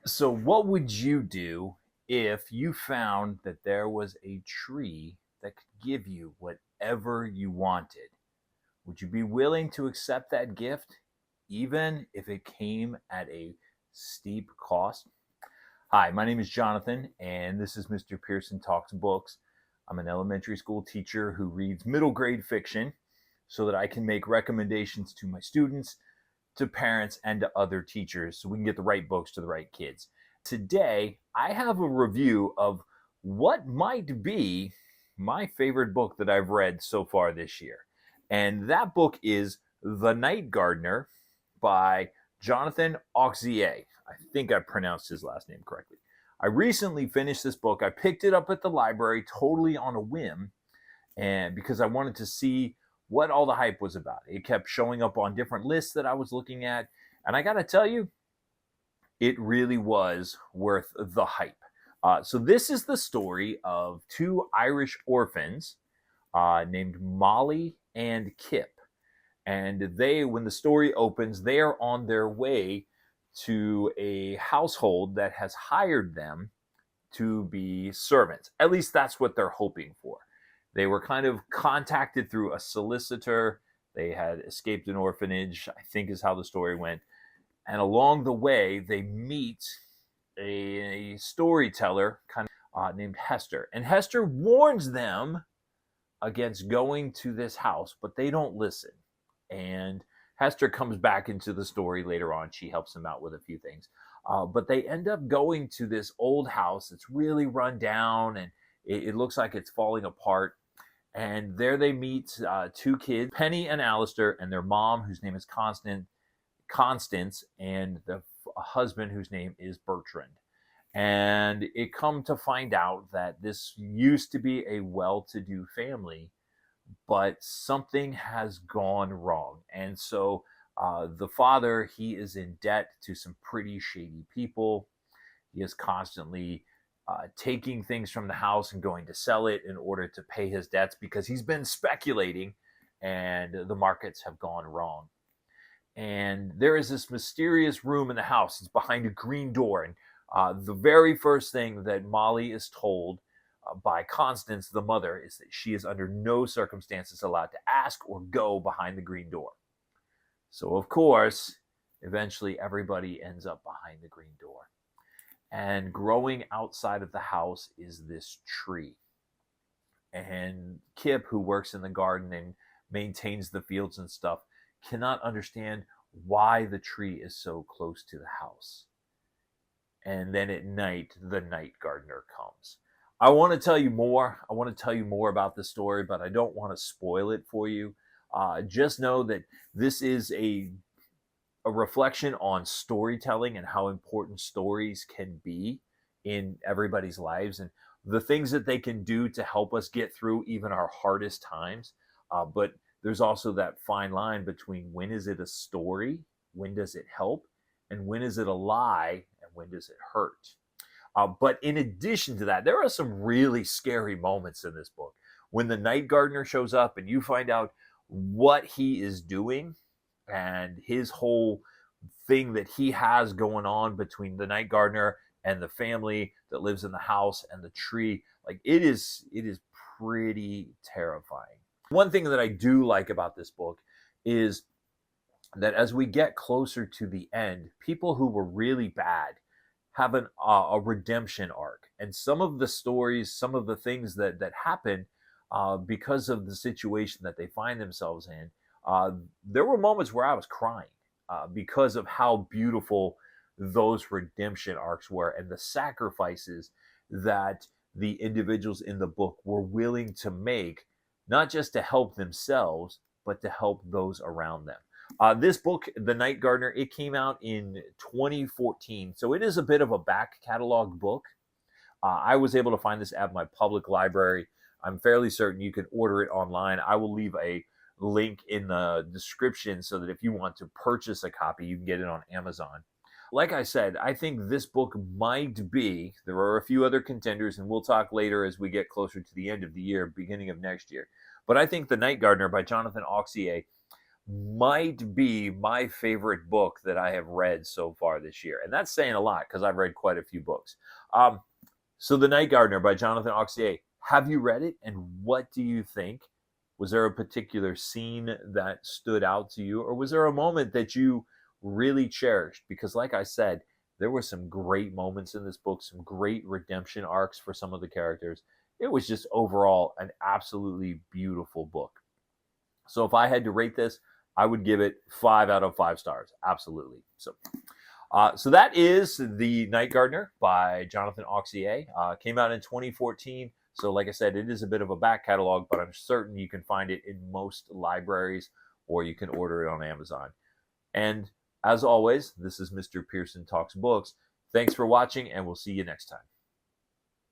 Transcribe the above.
So, what would you do if you found that there was a tree that could give you whatever you wanted? Would you be willing to accept that gift, even if it came at a steep cost? Hi, my name is Jonathan, and this is Mr. Pearson Talks Books. I'm an elementary school teacher who reads middle grade fiction so that I can make recommendations to my students, to parents, and to other teachers so we can get the right books to the right kids. Today, I have a review of what might be my favorite book that I've read so far this year. And that book is The Night Gardener by Jonathan Auxier. I think I pronounced his last name correctly. I recently finished this book. I picked it up at the library totally on a whim, and because I wanted to see what all the hype was about. It kept showing up on different lists that I was looking at, and I got to tell you, it really was worth the hype. So this is the story of two Irish orphans named Molly and Kip, and when the story opens, they are on their way to a household that has hired them to be servants. At least that's what they're hoping for. They were kind of contacted through a solicitor. They had escaped an orphanage, I think is how the story went. And along the way, they meet a storyteller named Hester. And Hester warns them against going to this house, but they don't listen. And Hester comes back into the story later on. She helps them out with a few things. But they end up going to this old house that's really run down, and it looks like it's falling apart. And there they meet two kids, Penny and Alistair, and their mom, whose name is Constance, and the husband, whose name is Bertrand. And it come to find out that this used to be a well-to-do family, but something has gone wrong. And so the father, he is in debt to some pretty shady people. He is constantly taking things from the house and going to sell it in order to pay his debts because he's been speculating and the markets have gone wrong. And there is this mysterious room in the house. It's behind a green door. And the very first thing that Molly is told by Constance, the mother, is that she is under no circumstances allowed to ask or go behind the green door. So, of course, eventually everybody ends up behind the green door. And growing outside of the house is this tree. And Kip, who works in the garden and maintains the fields and stuff, cannot understand why the tree is so close to the house. And then at night, the night gardener comes. I want to tell you more. I want to tell you more about the story, but I don't want to spoil it for you. Just know that this is a reflection on storytelling and how important stories can be in everybody's lives and the things that they can do to help us get through even our hardest times. But there's also that fine line between when is it a story, when does it help, and when is it a lie, and when does it hurt. But in addition to that, there are some really scary moments in this book. When the night gardener shows up and you find out what he is doing and his whole thing that he has going on between the night gardener and the family that lives in the house and the tree, like it is pretty terrifying. One thing that I do like about this book is that as we get closer to the end, people who were really bad have a redemption arc. And some of the stories, some of the things that happen because of the situation that they find themselves in, there were moments where I was crying because of how beautiful those redemption arcs were and the sacrifices that the individuals in the book were willing to make, not just to help themselves, but to help those around them. This book, The Night Gardener, it came out in 2014, so it is a bit of a back catalog book. I was able to find this at my public library. I'm fairly certain you can order it online. I will leave a link in the description so that if you want to purchase a copy, you can get it on Amazon. Like I said, I think this book might be, there are a few other contenders, and we'll talk later as we get closer to the end of the year, beginning of next year. But I think The Night Gardener by Jonathan Auxier might be my favorite book that I have read so far this year. And that's saying a lot because I've read quite a few books. So The Night Gardener by Jonathan Auxier. Have you read it? And what do you think? Was there a particular scene that stood out to you? Or was there a moment that you really cherished? Because, like I said, there were some great moments in this book, some great redemption arcs for some of the characters. It was just overall an absolutely beautiful book. So if I had to rate this, I would give it 5 out of 5 stars. Absolutely. So that is The Night Gardener by Jonathan Auxier. Came out in 2014. So like I said, it is a bit of a back catalog, but I'm certain you can find it in most libraries or you can order it on Amazon. And as always, this is Mr. Pearson Talks Books. Thanks for watching, and we'll see you next time.